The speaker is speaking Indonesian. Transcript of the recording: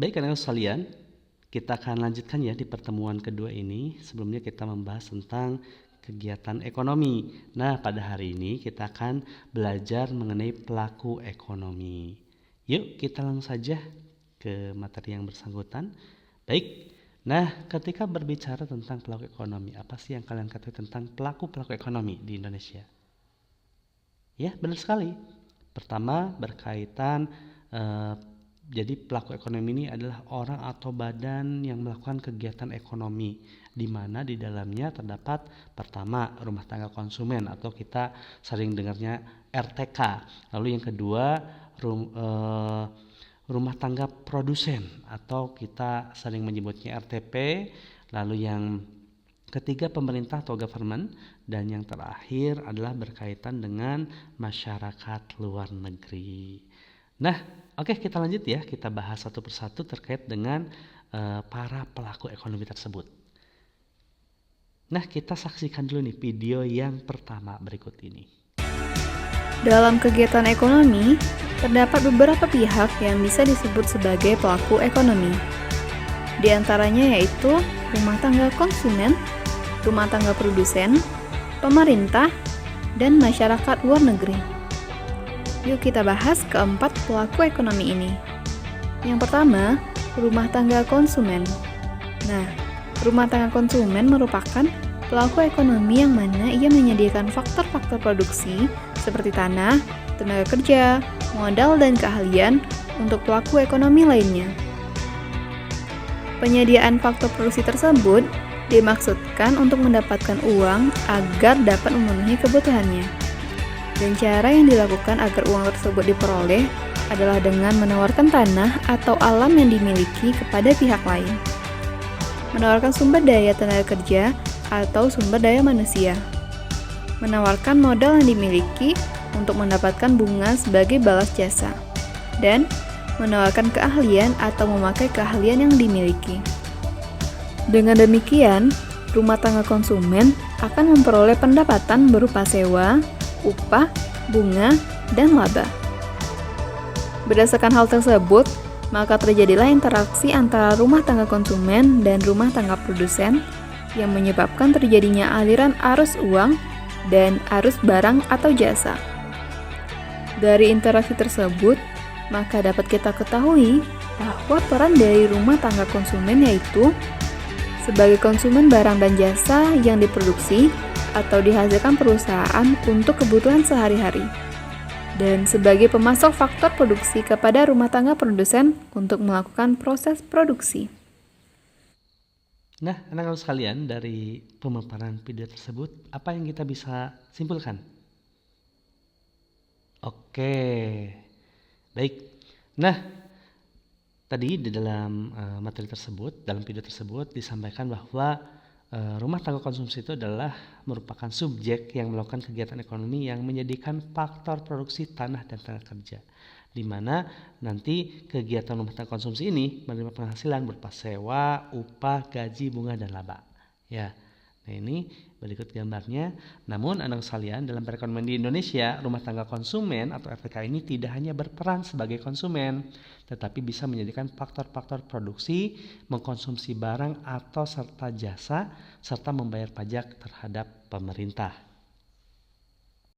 Baik anak-anak sekalian, kita akan lanjutkan ya di pertemuan kedua ini. Sebelumnya kita membahas tentang kegiatan ekonomi. Nah, pada hari ini kita akan belajar mengenai pelaku ekonomi. Yuk kita langsung saja ke materi yang bersangkutan. Baik, nah ketika berbicara tentang pelaku ekonomi, apa sih yang kalian ketahui tentang pelaku-pelaku ekonomi di Indonesia? Ya, benar sekali. Pertama berkaitan jadi pelaku ekonomi ini adalah orang atau badan yang melakukan kegiatan ekonomi, di mana di dalamnya terdapat pertama rumah tangga konsumen atau kita sering dengarnya RTK. Lalu yang kedua rumah tangga produsen atau kita sering menyebutnya RTP. Lalu yang ketiga pemerintah atau government, dan yang terakhir adalah berkaitan dengan masyarakat luar negeri. Nah, oke, kita lanjut ya, kita bahas satu persatu terkait dengan para pelaku ekonomi tersebut. Nah, kita saksikan dulu nih video yang pertama berikut ini. Dalam kegiatan ekonomi, terdapat beberapa pihak yang bisa disebut sebagai pelaku ekonomi. Di antaranya yaitu rumah tangga konsumen, rumah tangga produsen, pemerintah, dan masyarakat luar negeri. Yuk kita bahas keempat pelaku ekonomi ini. Yang pertama, rumah tangga konsumen. Nah, rumah tangga konsumen merupakan pelaku ekonomi yang mana ia menyediakan faktor-faktor produksi seperti tanah, tenaga kerja, modal, dan keahlian untuk pelaku ekonomi lainnya. Penyediaan faktor produksi tersebut dimaksudkan untuk mendapatkan uang agar dapat memenuhi kebutuhannya. Dan cara yang dilakukan agar uang tersebut diperoleh adalah dengan menawarkan tanah atau alam yang dimiliki kepada pihak lain. Menawarkan sumber daya tenaga kerja atau sumber daya manusia. Menawarkan modal yang dimiliki untuk mendapatkan bunga sebagai balas jasa. Dan menawarkan keahlian atau memakai keahlian yang dimiliki. Dengan demikian, rumah tangga konsumen akan memperoleh pendapatan berupa sewa, upah, bunga, dan laba. Berdasarkan hal tersebut, maka terjadilah interaksi antara rumah tangga konsumen dan rumah tangga produsen yang menyebabkan terjadinya aliran arus uang dan arus barang atau jasa. Dari interaksi tersebut, maka dapat kita ketahui bahwa peran dari rumah tangga konsumen yaitu sebagai konsumen barang dan jasa yang diproduksi atau dihasilkan perusahaan untuk kebutuhan sehari-hari, dan sebagai pemasok faktor produksi kepada rumah tangga produsen untuk melakukan proses produksi. Nah, anak-anak sekalian, dari pemaparan video tersebut, apa yang kita bisa simpulkan? Oke, baik. Nah, tadi di dalam materi tersebut, dalam video tersebut disampaikan bahwa rumah tangga konsumsi itu adalah merupakan subjek yang melakukan kegiatan ekonomi yang menyediakan faktor produksi tanah dan tenaga kerja, di mana nanti kegiatan rumah tangga konsumsi ini menerima penghasilan berupa sewa, upah, gaji, bunga, dan laba. Ya, nah ini berikut gambarnya. Namun anak sekalian, dalam perekonomian di Indonesia, rumah tangga konsumen atau RTK ini tidak hanya berperan sebagai konsumen, tetapi bisa menyediakan faktor-faktor produksi, mengkonsumsi barang atau serta jasa, serta membayar pajak terhadap pemerintah.